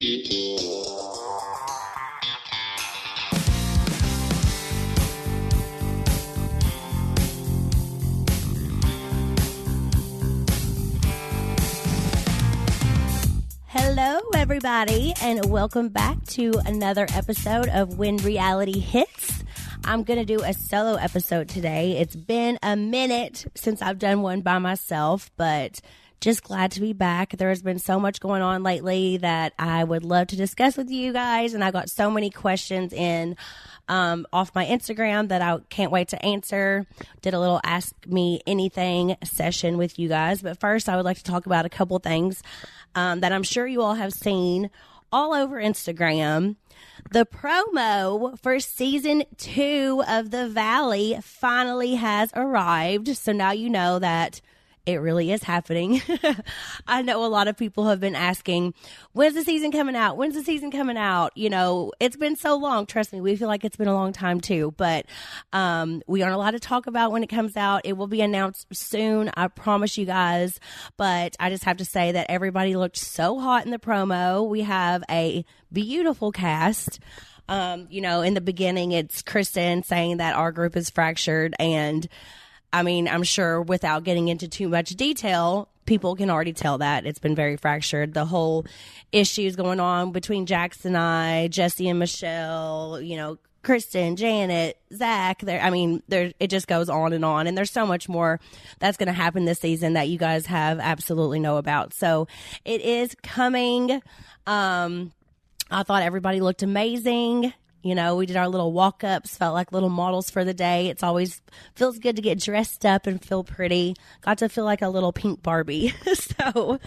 Hello, everybody, and welcome back to another episode of When Reality Hits. I'm going to do a solo episode today. It's been a minute since I've done one by myself, but just glad to be back. There has been so much going on lately that I would love to discuss with you guys, and I got so many questions in off my Instagram that I can't wait to answer. Did a little Ask Me Anything session with you guys, but first I would like to talk about a couple things that I'm sure you all have seen all over Instagram. The promo for season 2 of The Valley finally has arrived. So now you know that it really is happening. I know a lot of people have been asking, when's the season coming out? When's the season coming out? You know, it's been so long. Trust me, we feel like it's been a long time too. But we aren't allowed to talk about when it comes out. It will be announced soon. I promise you guys. But I just have to say that everybody looked so hot in the promo. We have a beautiful cast. You know, in the beginning, it's Kristen saying that our group is fractured, and I mean, I'm sure without getting into too much detail, people can already tell that it's been very fractured. The whole issues going on between Jax and I, Jesse and Michelle, you know, Kristen, Janet, Zach. It just goes on, and there's so much more that's going to happen this season that you guys have absolutely know about. So it is coming. I thought everybody looked amazing. You know, we did our little walk-ups, felt like little models for the day. It's always feels good to get dressed up and feel pretty. Got to feel like a little pink Barbie. So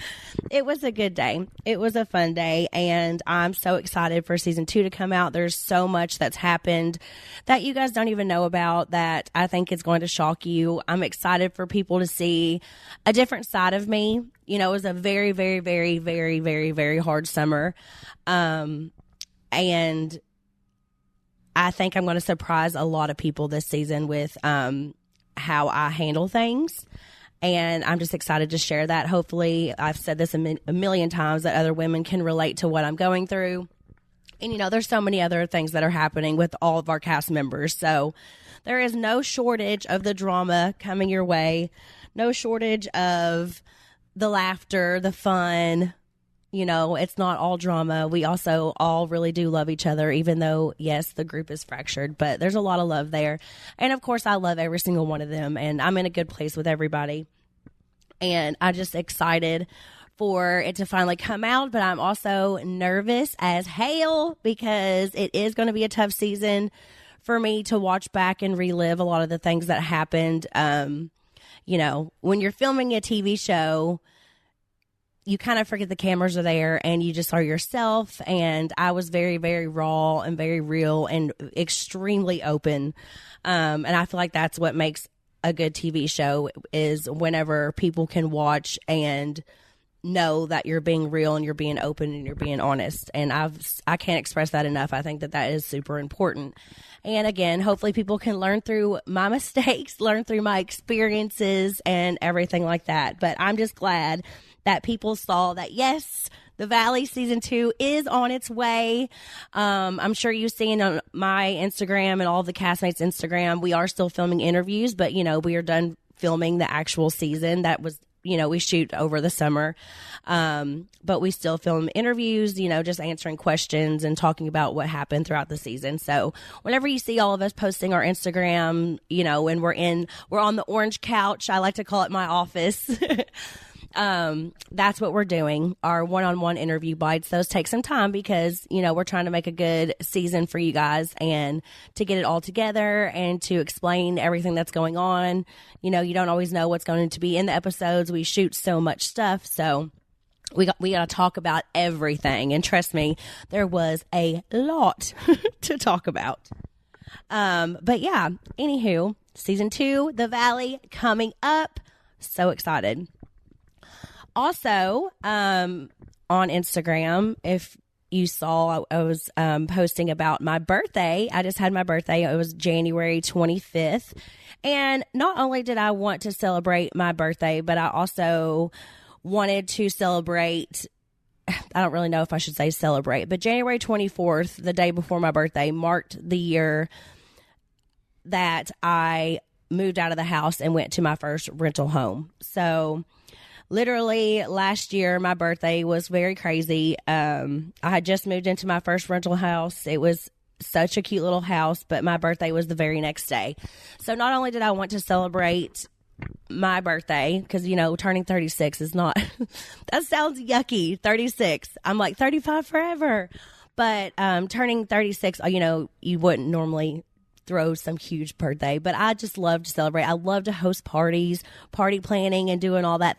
it was a good day. It was a fun day, and I'm so excited for season 2 to come out. There's so much that's happened that you guys don't even know about that I think is going to shock you. I'm excited for people to see a different side of me. You know, it was a very, very, very, very, very, very hard summer. And I think I'm going to surprise a lot of people this season with how I handle things. And I'm just excited to share that. Hopefully, I've said this a million times, that other women can relate to what I'm going through. And, you know, there's so many other things that are happening with all of our cast members. So there is no shortage of the drama coming your way. No shortage of the laughter, the fun. You know, it's not all drama. We also all really do love each other, even though, yes, the group is fractured, but there's a lot of love there. And of course, I love every single one of them, and I'm in a good place with everybody. And I'm just excited for it to finally come out, but I'm also nervous as hell because it is going to be a tough season for me to watch back and relive a lot of the things that happened. You know, when you're filming a TV show, you kind of forget the cameras are there and you just are yourself. And I was very, very raw and very real and extremely open. And I feel like that's what makes a good TV show, is whenever people can watch and know that you're being real and you're being open and you're being honest. And I can't express that enough. I think that is super important. And again, hopefully people can learn through my mistakes, learn through my experiences and everything like that. But I'm just glad that people saw that, yes, The Valley season 2 is on its way. I'm sure you've seen on my Instagram and all of the castmates' Instagram, we are still filming interviews, but, you know, we are done filming the actual season. That was, you know, we shoot over the summer. But we still film interviews, you know, just answering questions and talking about what happened throughout the season. So whenever you see all of us posting our Instagram, you know, when we're on the orange couch, I like to call it my office. That's what we're doing. Our one-on-one interview bites. Those take some time because, you know, we're trying to make a good season for you guys and to get it all together and to explain everything that's going on. You know, you don't always know what's going to be in the episodes. We shoot so much stuff. So we got to talk about everything. And trust me, there was a lot to talk about. But yeah, anywho, season 2, The Valley, coming up. So excited. Also, on Instagram, if you saw, I was posting about my birthday. I just had my birthday. It was January 25th. And not only did I want to celebrate my birthday, but I also wanted to celebrate I don't really know if I should say celebrate, but January 24th, the day before my birthday, marked the year that I moved out of the house and went to my first rental home. So literally last year, my birthday was very crazy. I had just moved into my first rental house. It was such a cute little house, but my birthday was the very next day. So not only did I want to celebrate my birthday, because, you know, turning 36 is not, that sounds yucky, 36. I'm like 35 forever. But turning 36, you know, you wouldn't normally throw some huge birthday, but I just love to celebrate. I love to host parties, party planning and doing all that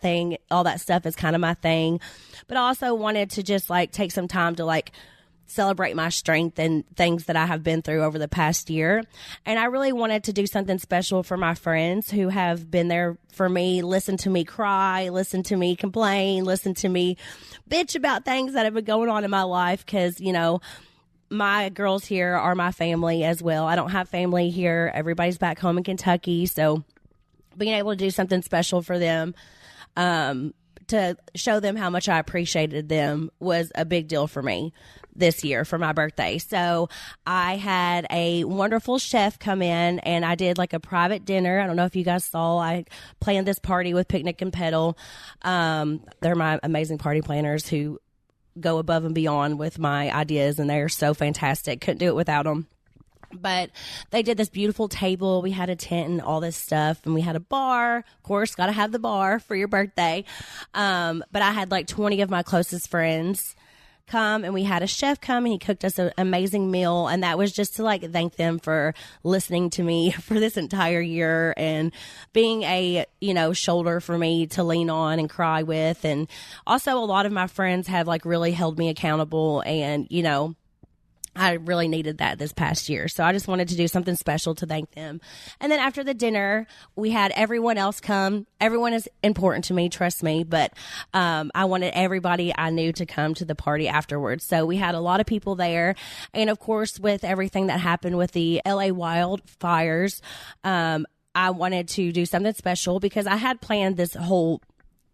stuff is kind of my thing. But I also wanted to just like take some time to like celebrate my strength and things that I have been through over the past year. And I really wanted to do something special for my friends who have been there for me, listen to me cry, listen to me complain, listen to me bitch about things that have been going on in my life. Cause, you know, my girls here are my family as well. I don't have family here. Everybody's back home in Kentucky. So being able to do something special for them, to show them how much I appreciated them was a big deal for me this year for my birthday. So I had a wonderful chef come in and I did like a private dinner. I don't know if you guys saw, I planned this party with Picnic and Pedal. They're my amazing party planners who go above and beyond with my ideas, and they're so fantastic. Couldn't do it without them. But they did this beautiful table. We had a tent and all this stuff, and we had a bar. Of course, got to have the bar for your birthday. But I had like 20 of my closest friends come, and we had a chef come, and he cooked us an amazing meal. And that was just to like thank them for listening to me for this entire year and being a, you know, shoulder for me to lean on and cry with. And also a lot of my friends have like really held me accountable, and, you know, I really needed that this past year. So I just wanted to do something special to thank them. And then after the dinner, we had everyone else come. Everyone is important to me, trust me. But I wanted everybody I knew to come to the party afterwards. So we had a lot of people there. And of course, with everything that happened with the LA wildfires, I wanted to do something special because I had planned this whole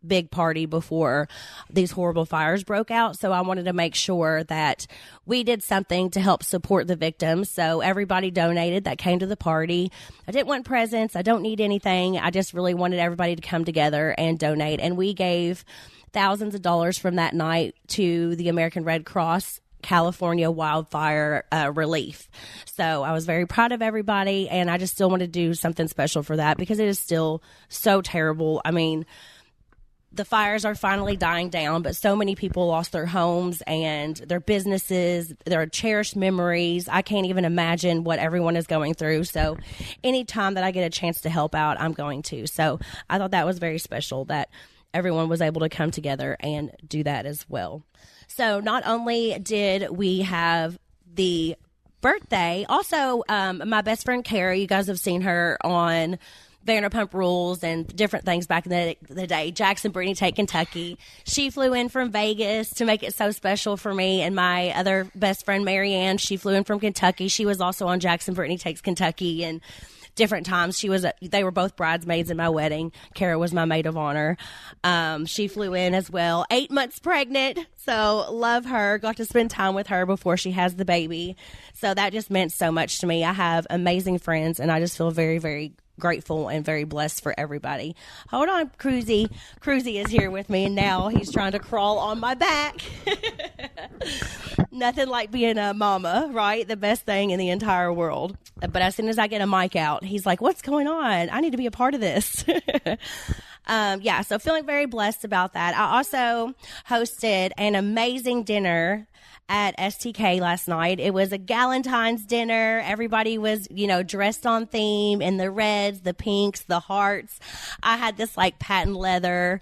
big party before these horrible fires broke out. So I wanted to make sure that we did something to help support the victims. So everybody donated that came to the party. I didn't want presents. I don't need anything. I just really wanted everybody to come together and donate. And we gave thousands of dollars from that night to the American Red Cross California wildfire relief. So I was very proud of everybody, and I just still want to do something special for that because it is still so terrible. I mean, the fires are finally dying down, but so many people lost their homes and their businesses, their cherished memories. I can't even imagine what everyone is going through. So anytime that I get a chance to help out, I'm going to. So I thought that was very special that everyone was able to come together and do that as well. So not only did we have the birthday, also my best friend Kara, you guys have seen her on Vanderpump Rules and different things back in the day. Jackson, Brittany Take Kentucky. She flew in from Vegas to make it so special for me. And my other best friend, Marianne, she flew in from Kentucky. She was also on Jackson, Brittany Takes Kentucky and different times. They were both bridesmaids in my wedding. Kara was my maid of honor. She flew in as well, 8 months pregnant. So love her. Got to spend time with her before she has the baby. So that just meant so much to me. I have amazing friends, and I just feel very, very grateful and very blessed for everybody. Hold on, Cruzy. Cruzy is here with me, and now he's trying to crawl on my back. Nothing like being a mama, right? The best thing in the entire world. But as soon as I get a mic out, he's like, what's going on? I need to be a part of this. Yeah, so feeling very blessed about that. I also hosted an amazing dinner at STK last night. It was a Galentine's dinner. Everybody was, dressed on theme in the reds, the pinks, the hearts. I had this like patent leather,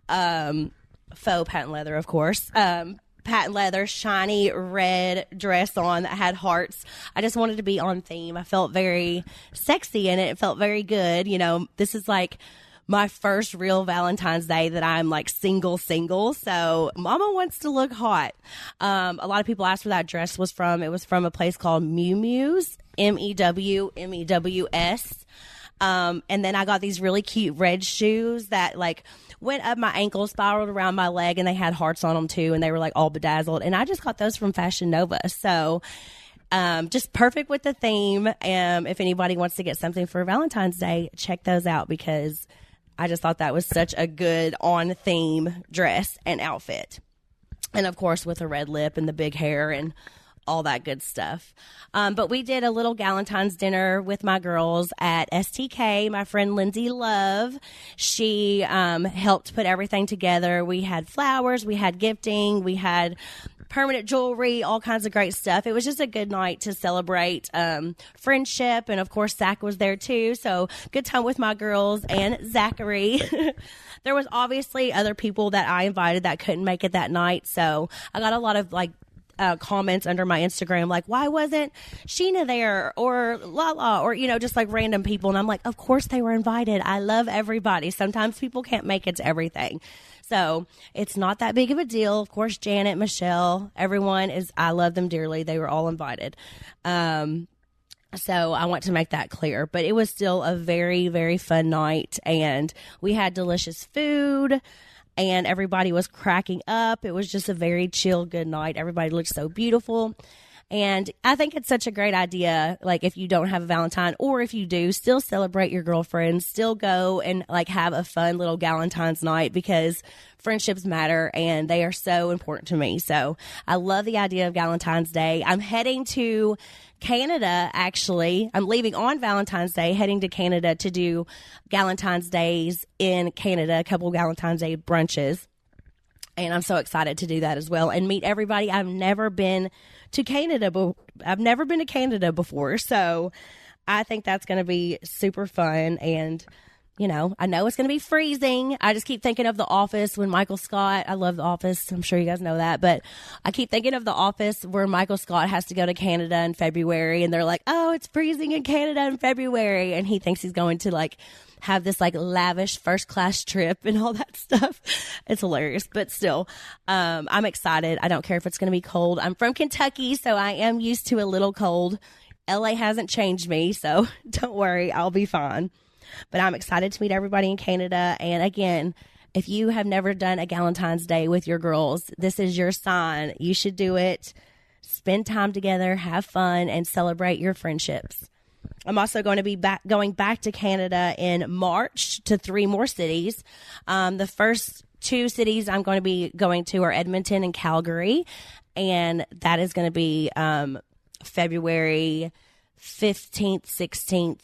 faux patent leather, of course, patent leather, shiny red dress on that had hearts. I just wanted to be on theme. I felt very sexy in it. It felt very good. This is like my first real Valentine's Day that I'm like single. So mama wants to look hot. A lot of people asked where that dress was from. It was from a place called Mew Mews, MEWS. And then I got these really cute red shoes that like went up my ankle, spiraled around my leg, and they had hearts on them too. And they were like all bedazzled. And I just got those from Fashion Nova. So just perfect with the theme. If anybody wants to get something for Valentine's Day, check those out because I just thought that was such a good on theme dress and outfit. And of course with the red lip and the big hair and all that good stuff. But we did a little Galentine's dinner with my girls at STK. My friend Lindsay Love, she helped put everything together. We had flowers, we had gifting, we had permanent jewelry, all kinds of great stuff. It was just a good night to celebrate friendship. And of course, Zach was there too. So good time with my girls and Zachary. There was obviously other people that I invited that couldn't make it that night. So I got a lot of like comments under my Instagram, like, why wasn't Sheena there or Lala or, you know, just like random people. And I'm like, of course they were invited. I love everybody. Sometimes people can't make it to everything. So it's not that big of a deal. Of course, Janet, Michelle, everyone is, I love them dearly. They were all invited. So I want to make that clear, but it was still a very, very fun night and we had delicious food and everybody was cracking up. It was just a very chill, good night. Everybody looked so beautiful. And I think it's such a great idea, like if you don't have a Valentine or if you do, still celebrate your girlfriends, still go and like have a fun little Galentine's night because friendships matter and they are so important to me. So I love the idea of Galentine's Day. I'm heading to Canada, actually. I'm leaving on Valentine's Day, heading to Canada to do Galentine's Days in Canada, a couple of Galentine's Day brunches. And I'm so excited to do that as well and meet everybody. I've never been to Canada, but I've never been to Canada before. So I think that's going to be super fun. And, you know it's going to be freezing. I just keep thinking of The Office when Michael Scott, I love The Office. I'm sure you guys know that, but I keep thinking of The Office where Michael Scott has to go to Canada in February and they're like, oh, it's freezing in Canada in February. And he thinks he's going to like have this like lavish first class trip and all that stuff. It's hilarious, but still, I'm excited. I don't care if it's going to be cold. I'm from Kentucky, so I am used to a little cold. LA hasn't changed me, so don't worry, I'll be fine. But I'm excited to meet everybody in Canada. And again, if you have never done a Galentine's Day with your girls, this is your sign. You should do it. Spend time together, have fun, and celebrate your friendships. I'm also going to be going back to Canada in March to 3 more cities. The first 2 cities I'm going to be going to are Edmonton and Calgary. And that is going to be February 15th, 16th,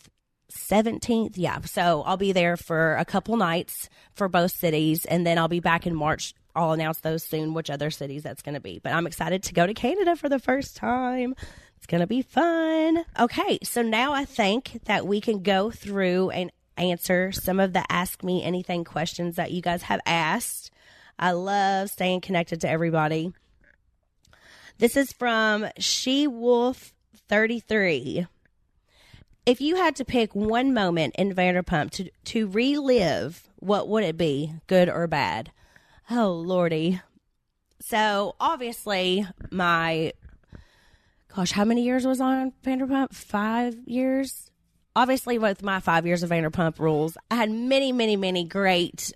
17th. Yeah. So I'll be there for a couple nights for both cities. And then I'll be back in March. I'll announce those soon, which other cities that's going to be. But I'm excited to go to Canada for the first time. It's going to be fun. Okay, so now I think that we can go through and answer some of the Ask Me Anything questions that you guys have asked. I love staying connected to everybody. This is from SheWolf33. If you had to pick one moment in Vanderpump to relive, what would it be, good or bad? Oh, Lordy. So, obviously, how many years was on Vanderpump? 5 years? Obviously, with my 5 years of Vanderpump Rules, I had many, many, many great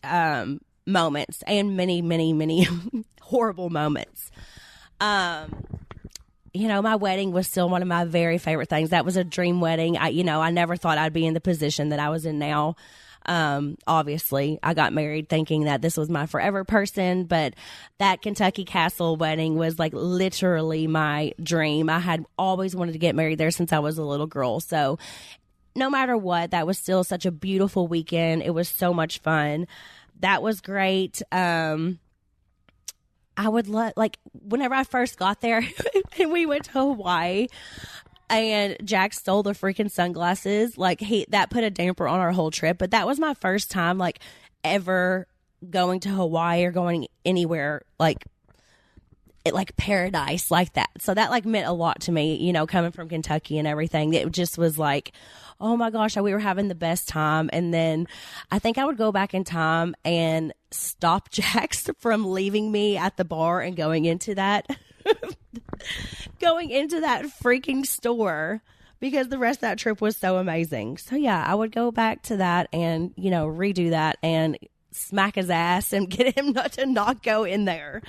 moments and many, many, many horrible moments. My wedding was still one of my very favorite things. That was a dream wedding. I never thought I'd be in the position that I was in now. Obviously, I got married thinking that this was my forever person, but that Kentucky Castle wedding was like literally my dream. I had always wanted to get married there since I was a little girl. So no matter what, that was still such a beautiful weekend. It was so much fun. That was great. I would whenever I first got there and we went to Hawaii, and Jack stole the freaking sunglasses. That put a damper on our whole trip. But that was my first time, ever going to Hawaii or going anywhere, paradise like that. So that, meant a lot to me, coming from Kentucky and everything. It just was oh my gosh, we were having the best time. And then I think I would go back in time and stop Jax from leaving me at the bar and going into that freaking store because the rest of that trip was so amazing. So yeah, I would go back to that and, redo that and smack his ass and get him to not go in there,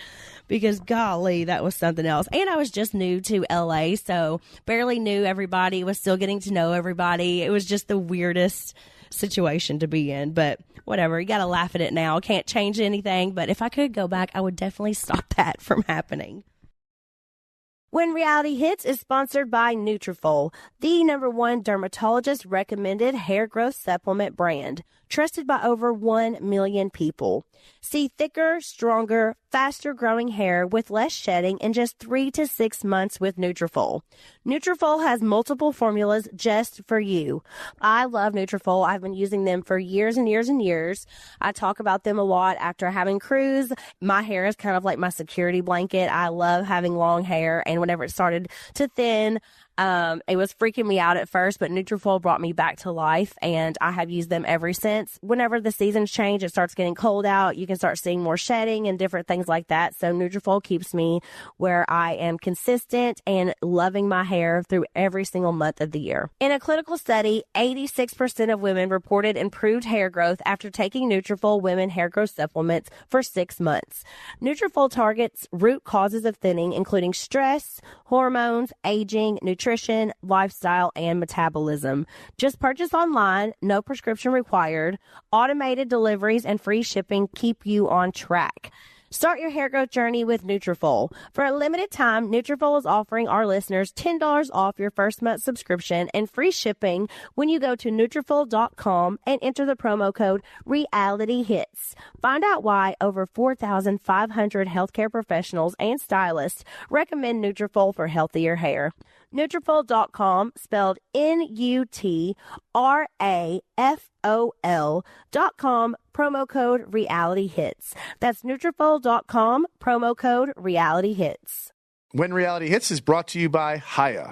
because golly, that was something else. And I was just new to LA, so barely knew everybody, was still getting to know everybody. It was just the weirdest situation to be in, but whatever. You got to laugh at it now. Can't change anything, but if I could go back, I would definitely stop that from happening. When Reality Hits is sponsored by Nutrafol, the #1 dermatologist recommended hair growth supplement brand, trusted by over 1 million people. See thicker, stronger, faster growing hair with less shedding in just 3 to 6 months with Nutrafol. Nutrafol has multiple formulas just for you. I love Nutrafol. I've been using them for years and years and years. I talk about them a lot after having Cruz. My hair is kind of like my security blanket. I love having long hair, and whenever it started to thin, it was freaking me out at first, but Nutrafol brought me back to life, and I have used them ever since. Whenever the seasons change, it starts getting cold out, you can start seeing more shedding and different things like that. So Nutrafol keeps me where I am consistent and loving my hair through every single month of the year. In a clinical study, 86% of women reported improved hair growth after taking Nutrafol women hair growth supplements for 6 months. Nutrafol targets root causes of thinning, including stress, hormones, aging, nutrition, lifestyle, and metabolism. Just purchase online, no prescription required. Automated deliveries and free shipping keep you on track. Start your hair growth journey with Nutrafol. For a limited time, Nutrafol is offering our listeners $10 off your first month subscription and free shipping when you go to Nutrafol.com and enter the promo code RealityHits. Find out why over 4,500 healthcare professionals and stylists recommend Nutrafol for healthier hair. Nutrafol.com, spelled Nutrafol.com, promo code RealityHits. That's Nutrafol.com, promo code RealityHits. When Reality Hits is brought to you by Hiya.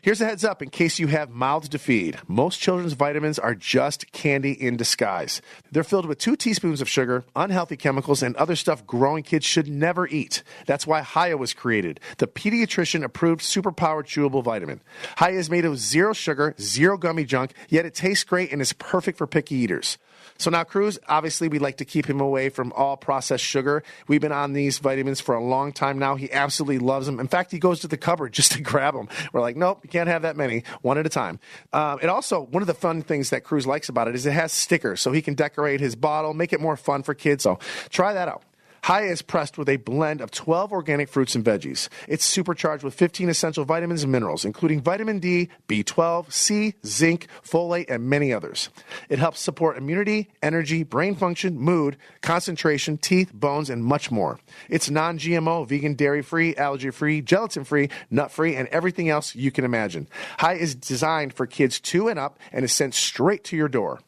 Here's a heads up in case you have mouths to feed. Most children's vitamins are just candy in disguise. They're filled with 2 teaspoons of sugar, unhealthy chemicals, and other stuff growing kids should never eat. That's why Hiya was created, the pediatrician-approved superpowered chewable vitamin. Hiya is made of 0 sugar, 0 gummy junk, yet it tastes great and is perfect for picky eaters. So now, Cruz, obviously, we like to keep him away from all processed sugar. We've been on these vitamins for a long time now. He absolutely loves them. In fact, he goes to the cupboard just to grab them. We're like, nope, you can't have that many, one at a time. It also, one of the fun things that Cruz likes about it is it has stickers, so he can decorate his bottle, make it more fun for kids. So try that out. Hiya is pressed with a blend of 12 organic fruits and veggies. It's supercharged with 15 essential vitamins and minerals, including vitamin D, B12, C, zinc, folate, and many others. It helps support immunity, energy, brain function, mood, concentration, teeth, bones, and much more. It's non-GMO, vegan, dairy-free, allergy-free, gelatin-free, nut-free, and everything else you can imagine. Hiya is designed for kids 2 and up and is sent straight to your door.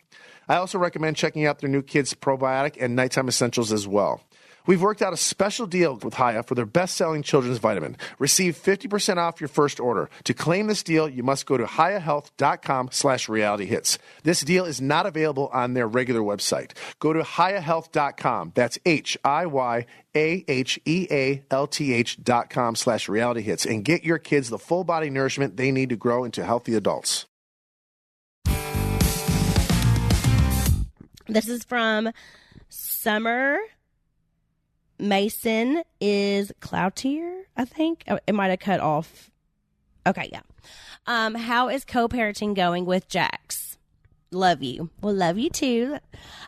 I also recommend checking out their new Kids Probiotic and Nighttime Essentials as well. We've worked out a special deal with Hiya for their best-selling children's vitamin. Receive 50% off your first order. To claim this deal, you must go to hiyahealth.com/realityhits. This deal is not available on their regular website. Go to hiyahealth.com. That's HIYAHEALTH.com/realityhits and get your kids the full body nourishment they need to grow into healthy adults. This is from Summer Mason is Cloutier, I think. Oh, it might have cut off. Okay, yeah. How is co-parenting going with Jax? Love you. Well, love you too.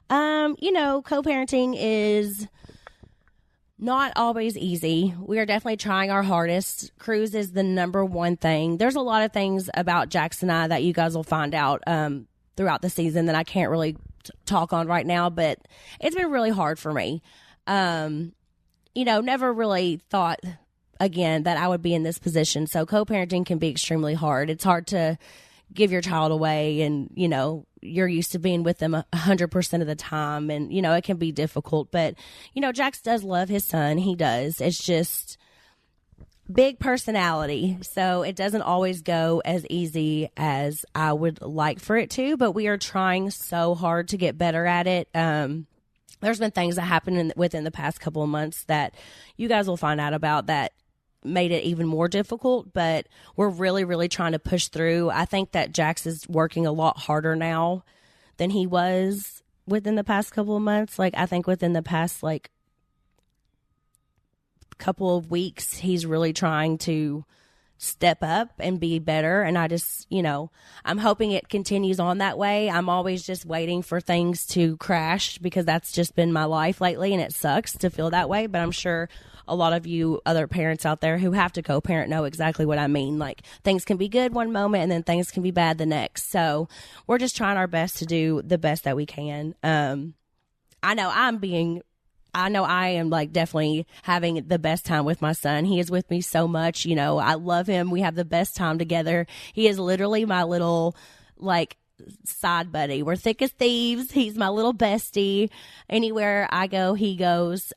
Co-parenting is not always easy. We are definitely trying our hardest. Cruz is the #1 thing. There's a lot of things about Jax and I that you guys will find out throughout the season that I can't really talk on right now, but it's been really hard for me. Never really thought again that I would be in this position. So co-parenting can be extremely hard. It's hard to give your child away and, you're used to being with them 100% of the time. And, it can be difficult, but, Jax does love his son. He does. It's just big personality. So it doesn't always go as easy as I would like for it to, but we are trying so hard to get better at it. There's been things that happened within the past couple of months that you guys will find out about that made it even more difficult, but we're really, really trying to push through. I think that Jax is working a lot harder now than he was within the past couple of months. Like, I think within the past, like, couple of weeks, he's really trying to step up and be better. And I just, I'm hoping it continues on that way. I'm always just waiting for things to crash because that's just been my life lately, and it sucks to feel that way. But I'm sure a lot of you other parents out there who have to co-parent know exactly what I mean. Like, things can be good one moment and then things can be bad the next. So we're just trying our best to do the best that we can. I know I am like definitely having the best time with my son. He is with me so much. I love him. We have the best time together. He is literally my little like side buddy. We're thick as thieves. He's my little bestie. Anywhere I go, he goes.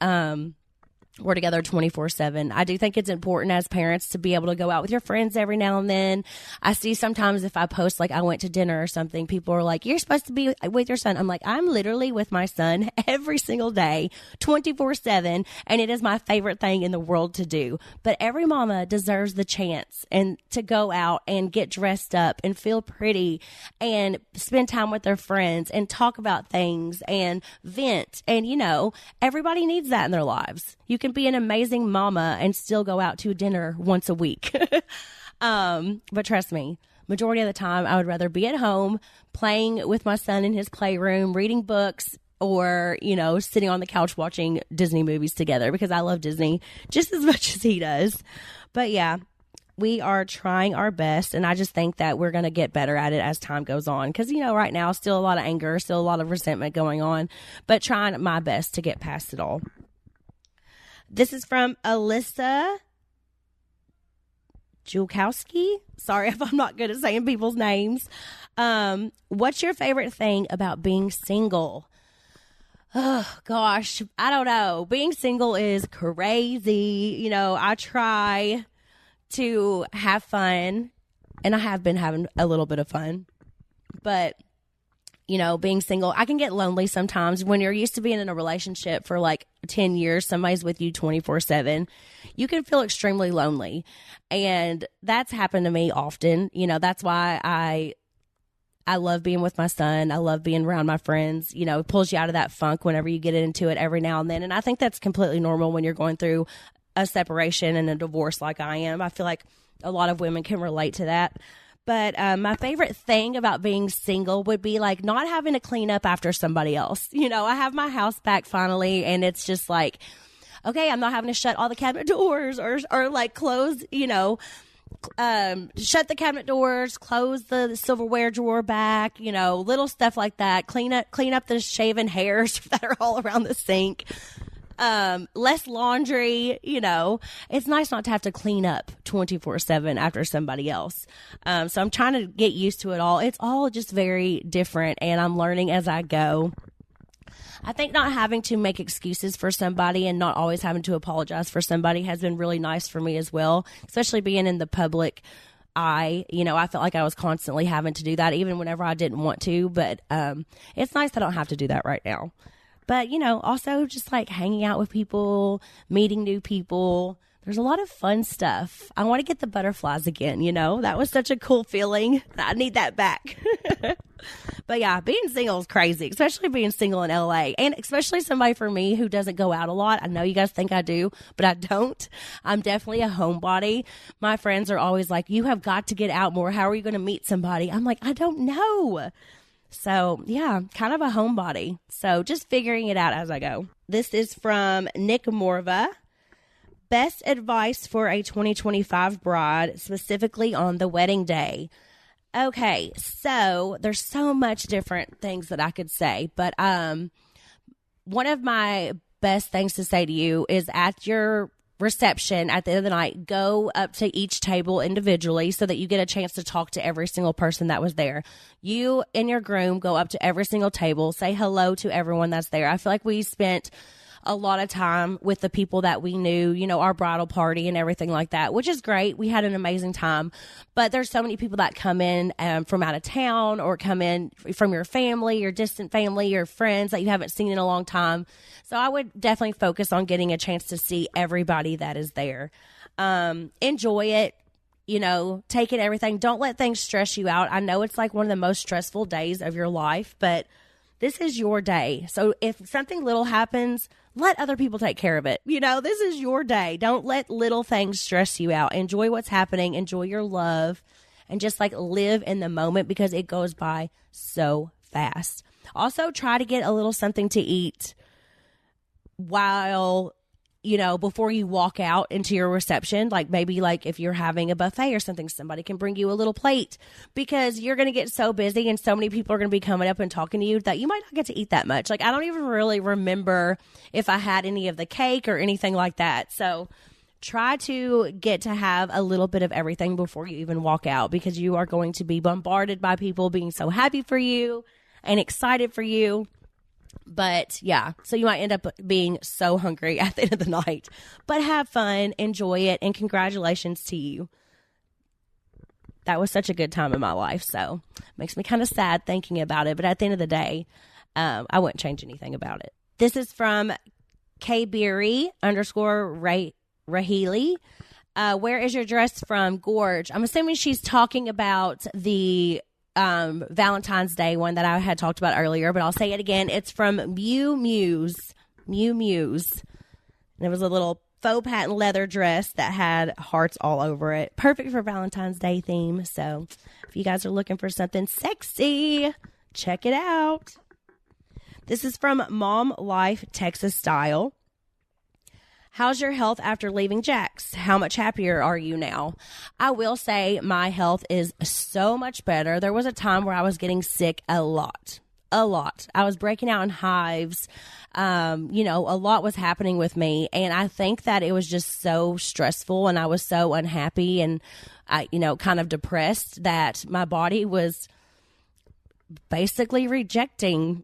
We're together 24/7. I do think it's important as parents to be able to go out with your friends every now and then. I see sometimes if I post like I went to dinner or something, people are like, you're supposed to be with your son. I'm like, I'm literally with my son every single day, 24/7. And it is my favorite thing in the world to do. But every mama deserves the chance and to go out and get dressed up and feel pretty and spend time with their friends and talk about things and vent. And, everybody needs that in their lives. You can be an amazing mama and still go out to dinner once a week. But trust me, majority of the time, I would rather be at home playing with my son in his playroom, reading books, or, sitting on the couch watching Disney movies together because I love Disney just as much as he does. But yeah, we are trying our best, and I just think that we're going to get better at it as time goes on because, right now, still a lot of anger, still a lot of resentment going on, but trying my best to get past it all. This is from Alyssa Julkowski. Sorry if I'm not good at saying people's names. What's your favorite thing about being single? Oh, gosh, I don't know. Being single is crazy. I try to have fun, and I have been having a little bit of fun. But being single, I can get lonely sometimes. When you're used to being in a relationship for like 10 years, somebody's with you 24/7, you can feel extremely lonely. And that's happened to me often. That's why I love being with my son. I love being around my friends. It pulls you out of that funk whenever you get into it every now and then. And I think that's completely normal when you're going through a separation and a divorce like I am. I feel like a lot of women can relate to that. But my favorite thing about being single would be like not having to clean up after somebody else. I have my house back finally, and it's just like, okay, I'm not having to shut all the cabinet doors or like close, shut the cabinet doors, close the silverware drawer back, little stuff like that. Clean up the shaven hairs that are all around the sink. Less laundry, it's nice not to have to clean up 24/7 after somebody else. So I'm trying to get used to it all. It's all just very different, and I'm learning as I go. I think not having to make excuses for somebody and not always having to apologize for somebody has been really nice for me as well, especially being in the public eye. I felt like I was constantly having to do that even whenever I didn't want to, but it's nice I don't have to do that right now. But, also just like hanging out with people, meeting new people. There's a lot of fun stuff. I want to get the butterflies again, That was such a cool feeling. I need that back. But yeah, being single is crazy, especially being single in LA. And especially somebody for me who doesn't go out a lot. I know you guys think I do, but I don't. I'm definitely a homebody. My friends are always like, you have got to get out more. How are you going to meet somebody? I'm like, I don't know. So, yeah, kind of a homebody. So, just figuring it out as I go. This is from Nick Morva. Best advice for a 2025 bride, specifically on the wedding day. Okay, so there's so much different things that I could say. But one of my best things to say to you is at your reception at the end of the night, go up to each table individually so that you get a chance to talk to every single person that was there. You and your groom go up to every single table, say hello to everyone that's there. I feel like we spent a lot of time with the people that we knew, our bridal party and everything like that, which is great. We had an amazing time, but there's so many people that come in from out of town or come in from your family, your distant family, your friends that you haven't seen in a long time. So I would definitely focus on getting a chance to see everybody that is there. Enjoy it. Take it, everything. Don't let things stress you out. I know it's like one of the most stressful days of your life, but this is your day. So if something little happens, let other people take care of it. This is your day. Don't let little things stress you out. Enjoy what's happening. Enjoy your love and just like live in the moment because it goes by so fast. Also, try to get a little something to eat while before you walk out into your reception, like maybe like if you're having a buffet or something, somebody can bring you a little plate because you're going to get so busy and so many people are going to be coming up and talking to you that you might not get to eat that much. Like, I don't even really remember if I had any of the cake or anything like that. So try to get to have a little bit of everything before you even walk out because you are going to be bombarded by people being so happy for you and excited for you. But yeah, so you might end up being so hungry at the end of the night, but have fun, enjoy it, and congratulations to you. That was such a good time in my life. So makes me kind of sad thinking about it. But at the end of the day, I wouldn't change anything about it. This is from kbeery_Rahili. Where is your dress from? Gorge. I'm assuming she's talking about the Valentine's Day one that I had talked about earlier, but I'll say it again. It's from Mew Muse. And it was a little faux patent leather dress that had hearts all over it. Perfect for Valentine's Day theme. So if you guys are looking for something sexy, check it out. This is from Mom Life Texas Style. How's your health after leaving Jack's? How much happier are you now? I will say my health is so much better. There was a time where I was getting sick a lot. I was breaking out in hives. A lot was happening with me. And I think that it was just so stressful and I was so unhappy and kind of depressed that my body was basically rejecting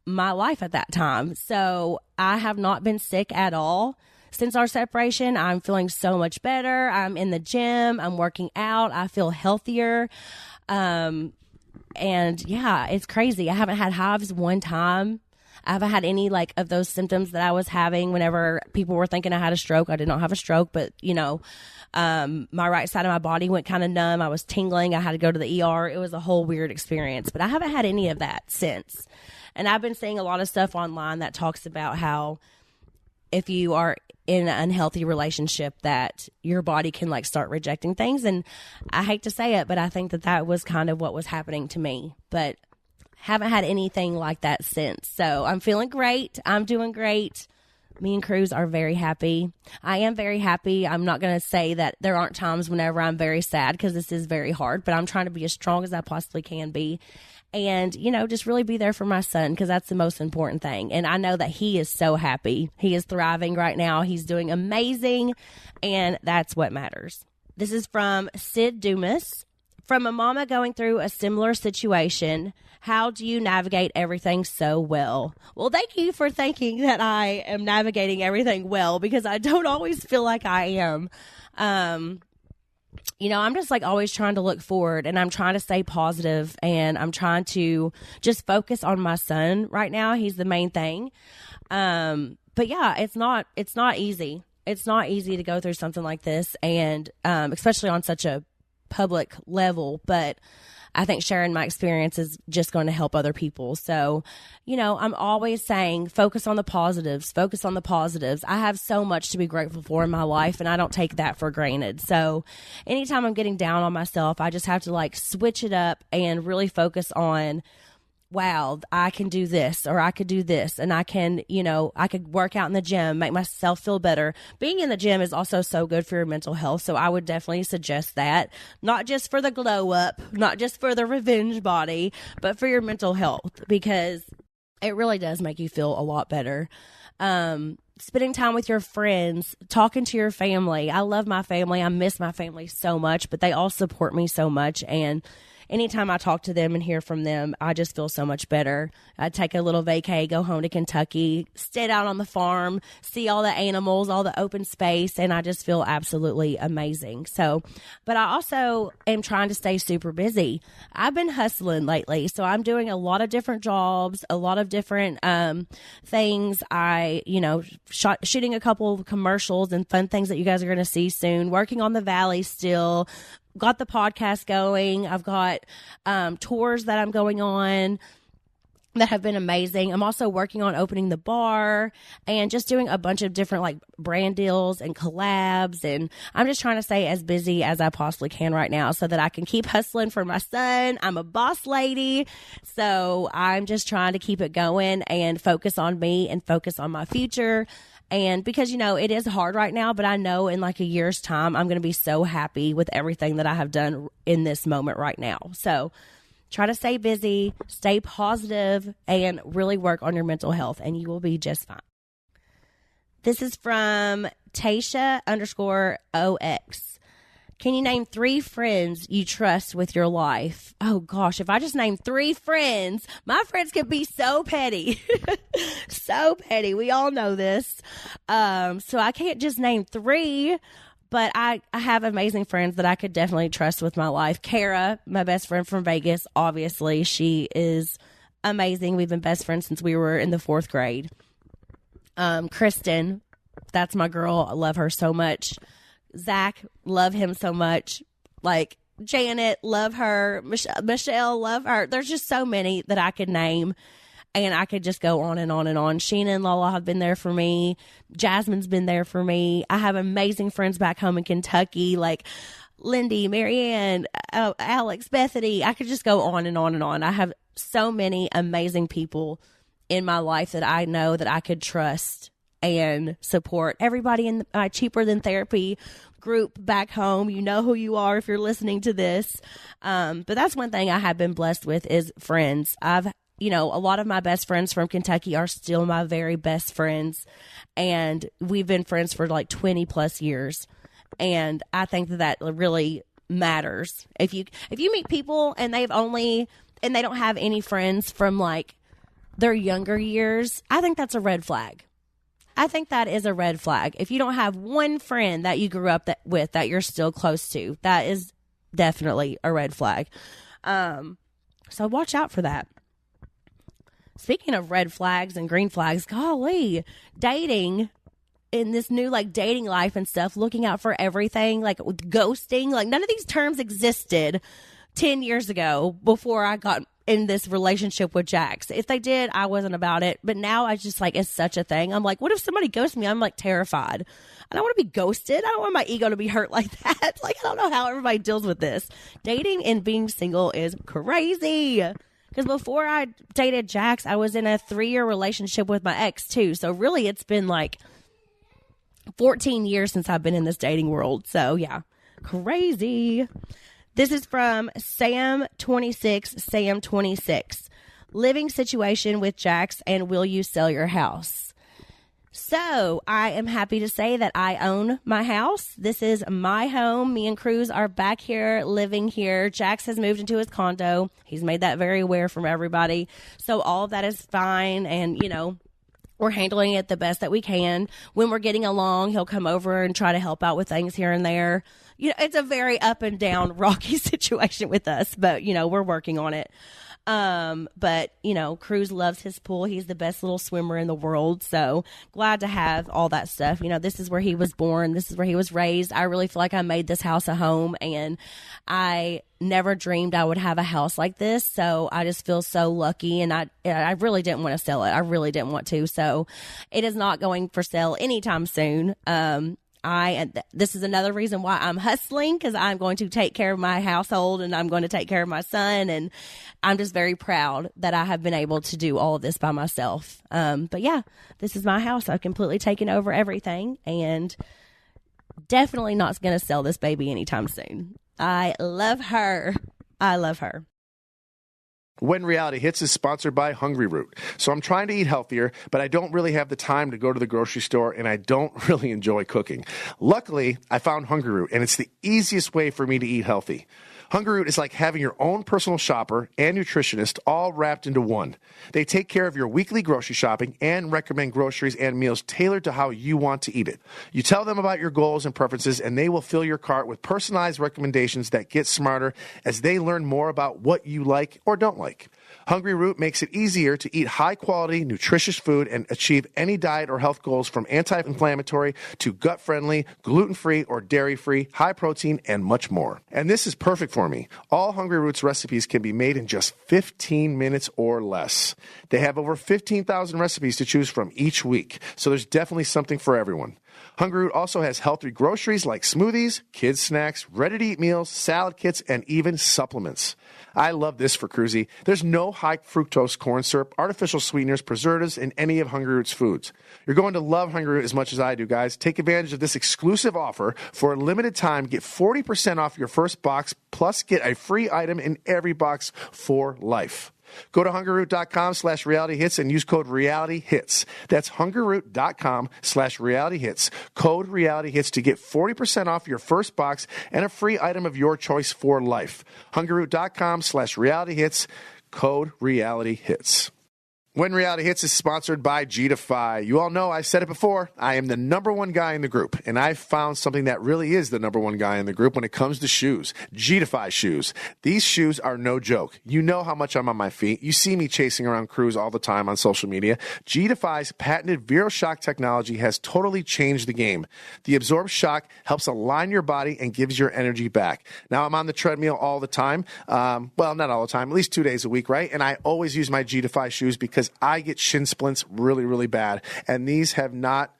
my life at that time. So I have not been sick at all. Since our separation, I'm feeling so much better. I'm in the gym. I'm working out. I feel healthier. And yeah, it's crazy. I haven't had hives one time. I haven't had any like of those symptoms that I was having whenever people were thinking I had a stroke. I did not have a stroke, but my right side of my body went kind of numb. I was tingling. I had to go to the ER. It was a whole weird experience, but I haven't had any of that since. And I've been seeing a lot of stuff online that talks about how if you are in an unhealthy relationship that your body can like start rejecting things. And I hate to say it, but I think that was kind of what was happening to me, but haven't had anything like that since. So I'm feeling great. I'm doing great. Me and Cruz are very happy. I am very happy. I'm not going to say that there aren't times whenever I'm very sad because this is very hard, but I'm trying to be as strong as I possibly can be. And, just really be there for my son because that's the most important thing. And I know that he is so happy. He is thriving right now. He's doing amazing. And that's what matters. This is from Sid Dumas. From a mama going through a similar situation, how do you navigate everything so well? Well, thank you for thinking that I am navigating everything well because I don't always feel like I am. I'm just like always trying to look forward and I'm trying to stay positive and I'm trying to just focus on my son right now. He's the main thing. But yeah, it's not easy. It's not easy to go through something like this and, especially on such a public level, but I think sharing my experience is just going to help other people. So, I'm always saying, focus on the positives, focus on the positives. I have so much to be grateful for in my life and I don't take that for granted. So anytime I'm getting down on myself, I just have to like switch it up and really focus on, wow, I can do this or I could do this and I can, I could work out in the gym, make myself feel better. Being in the gym is also so good for your mental health. So I would definitely suggest that, not just for the glow up, not just for the revenge body, but for your mental health because it really does make you feel a lot better. Spending time with your friends, talking to your family. I love my family. I miss my family so much, but they all support me so much. And anytime I talk to them and hear from them, I just feel so much better. I take a little vacay, go home to Kentucky, sit out on the farm, see all the animals, all the open space, and I just feel absolutely amazing. So, but I also am trying to stay super busy. I've been hustling lately, so I'm doing a lot of different jobs, a lot of different things. Shooting a couple of commercials and fun things that you guys are going to see soon, working on the Valley still, got the podcast going. I've got tours that I'm going on that have been amazing. I'm also working on opening the bar and just doing a bunch of different like brand deals and collabs. And I'm just trying to stay as busy as I possibly can right now so that I can keep hustling for my son. I'm a boss lady. So I'm just trying to keep it going and focus on me and focus on my future. And because, it is hard right now, but I know in like a year's time, I'm going to be so happy with everything that I have done in this moment right now. So try to stay busy, stay positive, and really work on your mental health, and you will be just fine. This is from Tasha_OX. Can you name 3 friends you trust with your life? Oh, gosh, if I just name 3 friends, my friends can be so petty. So petty. We all know this. So I can't just name 3. But I have amazing friends that I could definitely trust with my life. Kara, my best friend from Vegas, obviously, she is amazing. We've been best friends since we were in the 4th grade. Kristen, that's my girl. I love her so much. Zach, love him so much. Like Janet, love her. Michelle, love her. There's just so many that I could name. And I could just go on and on and on. Sheena and Lala have been there for me. Jasmine's been there for me. I have amazing friends back home in Kentucky, like Lindy, Marianne, Alex, Bethany. I could just go on and on and on. I have so many amazing people in my life that I know that I could trust and support. Everybody in my Cheaper Than Therapy group back home, you know who you are if you're listening to this. But that's one thing I have been blessed with is friends. A lot of my best friends from Kentucky are still my very best friends, and we've been friends for like 20 plus years. And I think that really matters. If you meet people and they don't have any friends from like their younger years, I think that's a red flag. I think that is a red flag. If you don't have one friend that you grew up with that you're still close to, that is definitely a red flag. So watch out for that. Speaking of red flags and green flags, golly, dating in this new like dating life and stuff, looking out for everything, like with ghosting, like none of these terms existed 10 years ago before I got in this relationship with Jax. If they did, I wasn't about it. But now I just like, it's such a thing. I'm like, what if somebody ghosts me? I'm like terrified. I don't want to be ghosted. I don't want my ego to be hurt like that. Like, I don't know how everybody deals with this. Dating and being single is crazy. Because before I dated Jax, I was in a 3-year relationship with my ex too. So really it's been like 14 years since I've been in this dating world. So yeah, crazy. This is from Sam26. Living situation with Jax and will you sell your house? So I am happy to say that I own my house. This is my home. Me and Cruz are back here, living here. Jax has moved into his condo. He's made that very aware from everybody. So all of that is fine. And, we're handling it the best that we can. When we're getting along, he'll come over and try to help out with things here and there. It's a very up and down, rocky situation with us, but, we're working on it. But Cruz loves his pool. He's the best little swimmer in the world. So glad to have all that stuff. This is where he was born. This is where he was raised. I really feel like I made this house a home, and I never dreamed I would have a house like this. So I just feel so lucky, and I really didn't want to sell it. I really didn't want to. So it is not going for sale anytime soon. This is another reason why I'm hustling, because I'm going to take care of my household and I'm going to take care of my son. And I'm just very proud that I have been able to do all of this by myself. But yeah, this is my house. I've completely taken over everything and definitely not going to sell this baby anytime soon. I love her. I love her. When Reality Hits is sponsored by Hungry Root. So I'm trying to eat healthier, but I don't really have the time to go to the grocery store, and I don't really enjoy cooking. Luckily, I found Hungry Root, and it's the easiest way for me to eat healthy. Hungry Root is like having your own personal shopper and nutritionist all wrapped into one. They take care of your weekly grocery shopping and recommend groceries and meals tailored to how you want to eat it. You tell them about your goals and preferences, and they will fill your cart with personalized recommendations that get smarter as they learn more about what you like or don't like. Hungry Root makes it easier to eat high-quality, nutritious food and achieve any diet or health goals from anti-inflammatory to gut-friendly, gluten-free or dairy-free, high-protein, and much more. And this is perfect for me. All Hungry Root's recipes can be made in just 15 minutes or less. They have over 15,000 recipes to choose from each week, so there's definitely something for everyone. Hungry Root also has healthy groceries like smoothies, kids' snacks, ready-to-eat meals, salad kits, and even supplements. I love this for Cruzy. There's no high fructose corn syrup, artificial sweeteners, preservatives in any of Hungry Root's foods. You're going to love Hungry Root as much as I do, guys. Take advantage of this exclusive offer. For a limited time, get 40% off your first box, plus get a free item in every box for life. Go to hungryroot.com/realityhits and use code realityhits. That's hungryroot.com/realityhits. Code realityhits to get 40% off your first box and a free item of your choice for life. hungryroot.com/realityhits. Code realityhits. When Reality Hits is sponsored by G2Fi. You all know I've said it before. I am the number one guy in the group, and I've found something that really is the number one guy in the group when it comes to shoes. G2Fi shoes. These shoes are no joke. You know how much I'm on my feet. You see me chasing around crews all the time on social media. G2Fi's patented VeroShock technology has totally changed the game. The absorbed shock helps align your body and gives your energy back. Now, I'm on the treadmill all the time. Well, not all the time, at least 2 days a week, right? And I always use my G2Fi shoes because I get shin splints really, really bad. And these have not,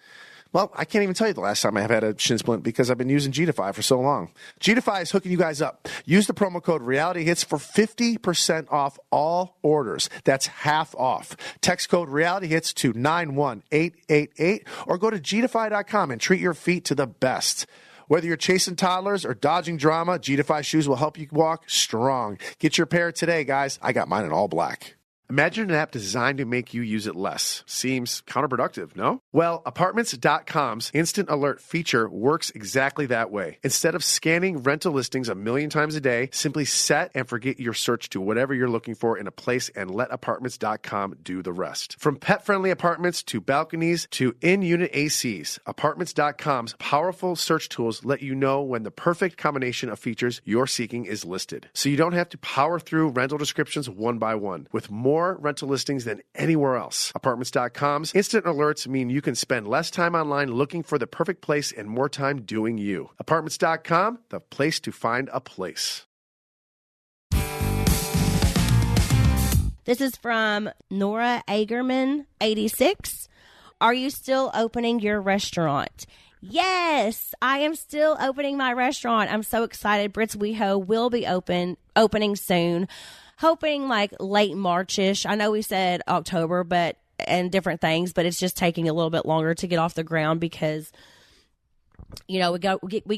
well, I can't even tell you the last time I have had a shin splint because I've been using G2Fi for so long. G2Fi is hooking you guys up. Use the promo code RealityHits for 50% off all orders. That's half off. Text code RealityHits to 91888 or go to G2Fi.com and treat your feet to the best. Whether you're chasing toddlers or dodging drama, G2Fi shoes will help you walk strong. Get your pair today, guys. I got mine in all black. Imagine an app designed to make you use it less. Seems counterproductive, no? Well, Apartments.com's Instant Alert feature works exactly that way. Instead of scanning rental listings a million times a day, simply set and forget your search to whatever you're looking for in a place and let Apartments.com do the rest. From pet-friendly apartments to balconies to in-unit ACs, Apartments.com's powerful search tools let you know when the perfect combination of features you're seeking is listed. So you don't have to power through rental descriptions one by one. With more rental listings than anywhere else. Apartments.com's instant alerts mean you can spend less time online looking for the perfect place and more time doing you. Apartments.com, the place to find a place. This is from Nora Agerman, 86. Are you still opening your restaurant? Yes, I am still opening my restaurant. I'm so excited. Britt's WeHo will be opening soon. Hoping like late March-ish. I know we said October, and different things, but it's just taking a little bit longer to get off the ground because, you know, we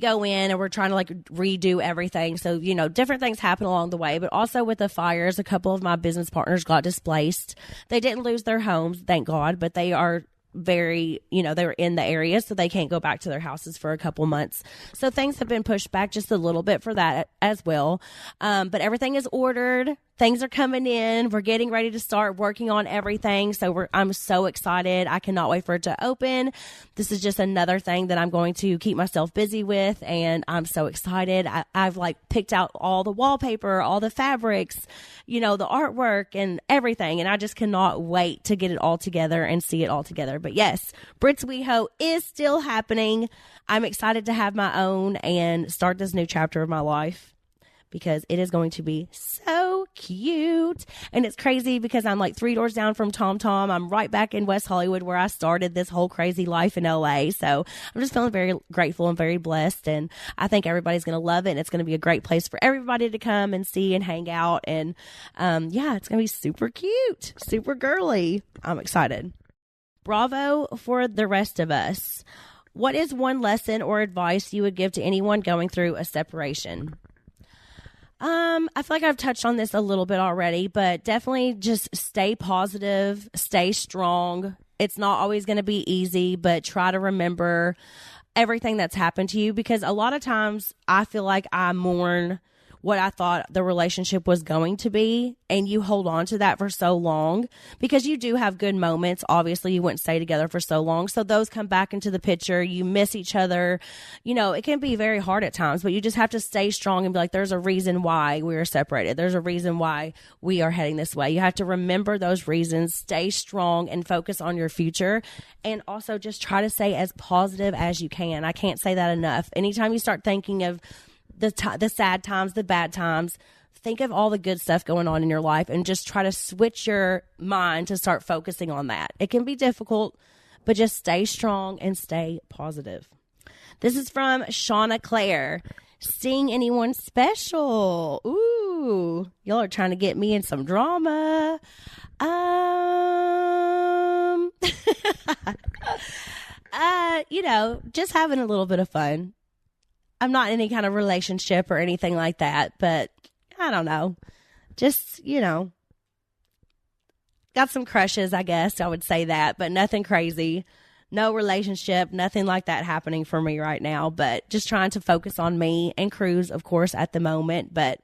go in and we're trying to like redo everything. So, you know, different things happen along the way, but also with the fires, a couple of my business partners got displaced. They didn't lose their homes, thank God, but they are very, you know, they were in the area, so they can't go back to their houses for a couple months. So things have been pushed back just a little bit for that as well. But everything is ordered. Things are coming in. We're getting ready to start working on everything. So I'm so excited. I cannot wait for it to open. This is just another thing that I'm going to keep myself busy with. And I'm so excited. I've like picked out all the wallpaper, all the fabrics, you know, the artwork and everything. And I just cannot wait to get it all together and see it all together. But yes, Britt's WeHo is still happening. I'm excited to have my own and start this new chapter of my life, because it is going to be so cute. And it's crazy because I'm like 3 doors down from Tom Tom. I'm right back in West Hollywood where I started this whole crazy life in LA. So I'm just feeling very grateful and very blessed. And I think everybody's going to love it. And it's going to be a great place for everybody to come and see and hang out. And yeah, it's going to be super cute, super girly. I'm excited. Bravo for the rest of us. What is one lesson or advice you would give to anyone going through a separation? I feel like I've touched on this a little bit already, but definitely just stay positive, stay strong. It's not always going to be easy, but try to remember everything that's happened to you, because a lot of times I feel like I mourn what I thought the relationship was going to be, and you hold on to that for so long, because you do have good moments. Obviously, you wouldn't stay together for so long. So those come back into the picture. You miss each other. You know, it can be very hard at times, but you just have to stay strong and be like, there's a reason why we are separated. There's a reason why we are heading this way. You have to remember those reasons, stay strong, and focus on your future. And also just try to stay as positive as you can. I can't say that enough. Anytime you start thinking of the sad times, the bad times, think of all the good stuff going on in your life and just try to switch your mind to start focusing on that. It can be difficult, but just stay strong and stay positive. This is from Shauna Claire. Seeing anyone special? Ooh, y'all are trying to get me in some drama. You know, just having a little bit of fun. I'm not in any kind of relationship or anything like that, but I don't know. Just, you know, got some crushes, I guess I would say that, but nothing crazy. No relationship, nothing like that happening for me right now, but just trying to focus on me and cruise, of course, at the moment. But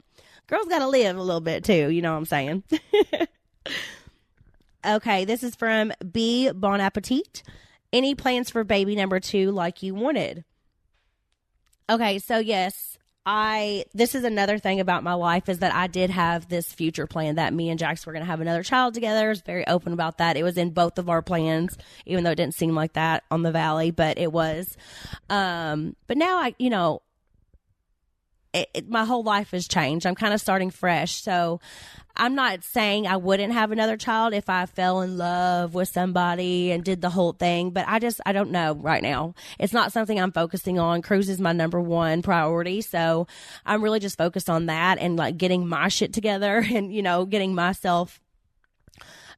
girls got to live a little bit too, you know what I'm saying? Okay, this is from B. Bon Appetit. Any plans for baby number 2 like you wanted? Okay, so yes, this is another thing about my life, is that I did have this future plan that me and Jax were going to have another child together. I was very open about that. It was in both of our plans, even though it didn't seem like that on the Valley, but it was. But now my whole life has changed. I'm kind of starting fresh. So I'm not saying I wouldn't have another child if I fell in love with somebody and did the whole thing, but I don't know right now. It's not something I'm focusing on. Cruise is my number 1 priority. So I'm really just focused on that and like getting my shit together and, you know, getting myself,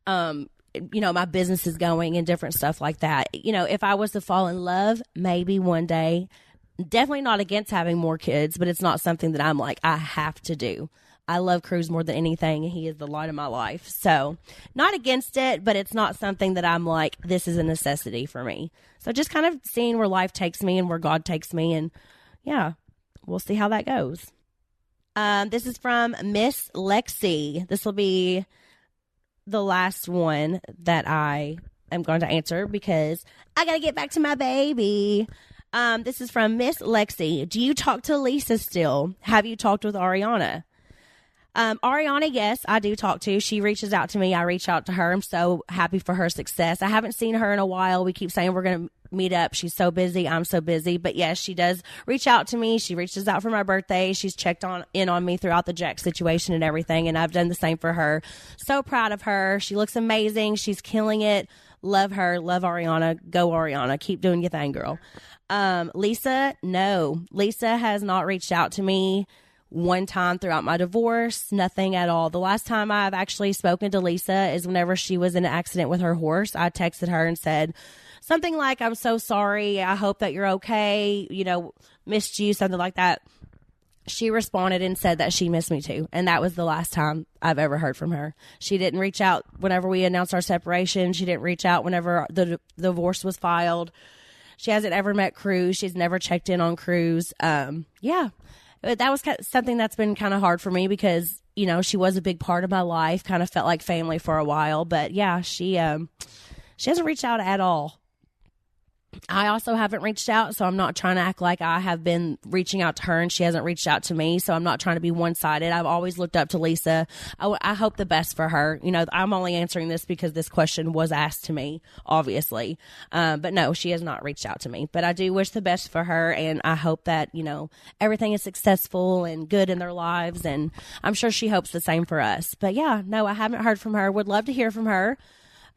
you know, my business is going and different stuff like that. You know, if I was to fall in love, maybe one day. Definitely not against having more kids, but it's not something that I'm like, I have to do. I love Cruz more than anything, and he is the light of my life. So not against it, but it's not something that I'm like, this is a necessity for me. So just kind of seeing where life takes me and where God takes me. And yeah, we'll see how that goes. This is from Miss Lexi. This will be the last one that I am going to answer because I got to get back to my baby. This is from Miss Lexi. Do you talk to Lisa still? Have you talked with Ariana? Ariana, yes, I do talk to. She reaches out to me. I reach out to her. I'm so happy for her success. I haven't seen her in a while. We keep saying we're going to meet up. She's so busy. I'm so busy. But yes, she does reach out to me. She reaches out for my birthday. She's checked in on me throughout the Jack situation and everything. And I've done the same for her. So proud of her. She looks amazing. She's killing it. Love her. Love Ariana. Go Ariana. Keep doing your thing, girl. Lisa, no. Lisa has not reached out to me one time throughout my divorce, nothing at all. The last time I've actually spoken to Lisa is whenever she was in an accident with her horse. I texted her and said something like, I'm so sorry. I hope that you're okay. You know, missed you, something like that. She responded and said that she missed me too. And that was the last time I've ever heard from her. She didn't reach out whenever we announced our separation. She didn't reach out whenever the divorce was filed. She hasn't ever met Cruz. She's never checked in on Cruz. Yeah. That was something that's been kind of hard for me because, you know, she was a big part of my life, kind of felt like family for a while. But yeah, she hasn't reached out at all. I also haven't reached out, so I'm not trying to act like I have been reaching out to her and she hasn't reached out to me. So I'm not trying to be one-sided. I've always looked up to Lisa. I hope the best for her. You know, I'm only answering this because this question was asked to me, obviously. But no, she has not reached out to me. But I do wish the best for her, and I hope that, you know, everything is successful and good in their lives. And I'm sure she hopes the same for us. But yeah, no, I haven't heard from her. Would love to hear from her.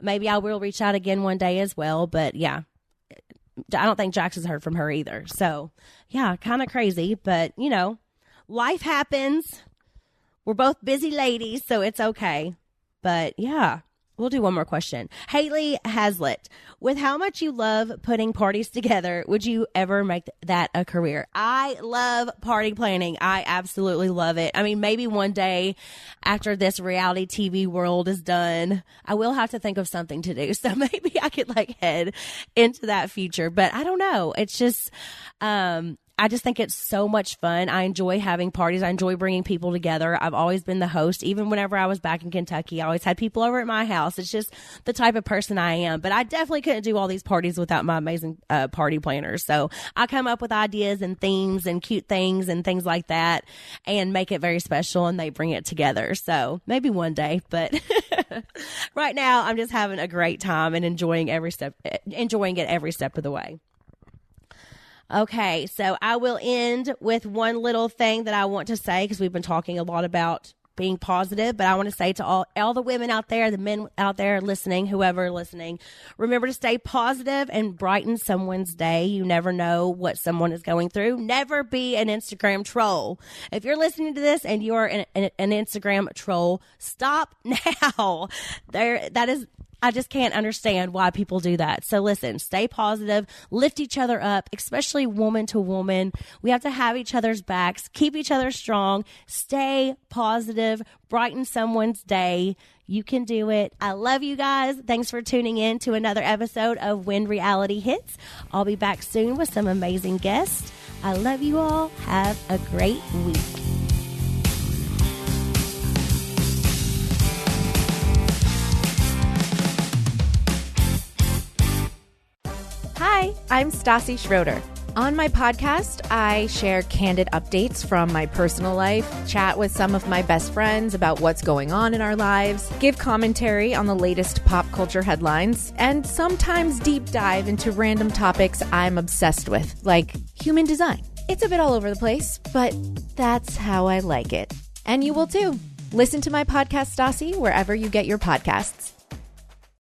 Maybe I will reach out again one day as well. But yeah. I don't think Jax has heard from her either. So, yeah, kind of crazy. But, you know, life happens. We're both busy ladies, so it's okay. But, yeah, we'll do one more question. Haley Hazlitt, with how much you love putting parties together, would you ever make that a career? I love party planning. I absolutely love it. I mean, maybe one day after this reality TV world is done, I will have to think of something to do. So maybe I could like head into that future, but I don't know. It's just, I just think it's so much fun. I enjoy having parties. I enjoy bringing people together. I've always been the host. Even whenever I was back in Kentucky, I always had people over at my house. It's just the type of person I am. But I definitely couldn't do all these parties without my amazing party planners. So I come up with ideas and themes and cute things and things like that and make it very special, and they bring it together. So maybe one day, but right now I'm just having a great time and enjoying it every step of the way. Okay, so I will end with one little thing that I want to say, because we've been talking a lot about being positive, but I want to say to all the women out there, the men out there listening, whoever listening, remember to stay positive and brighten someone's day. You never know what someone is going through. Never be an Instagram troll. If you're listening to this and you're an Instagram troll, stop now. I just can't understand why people do that. So listen, stay positive, lift each other up, especially woman to woman. We have to have each other's backs, keep each other strong, stay positive, brighten someone's day. You can do it. I love you guys. Thanks for tuning in to another episode of When Reality Hits. I'll be back soon with some amazing guests. I love you all. Have a great week. Hi, I'm Stassi Schroeder. On my podcast, I share candid updates from my personal life, chat with some of my best friends about what's going on in our lives, give commentary on the latest pop culture headlines, and sometimes deep dive into random topics I'm obsessed with, like human design. It's a bit all over the place, but that's how I like it. And you will too. Listen to my podcast, Stassi, wherever you get your podcasts.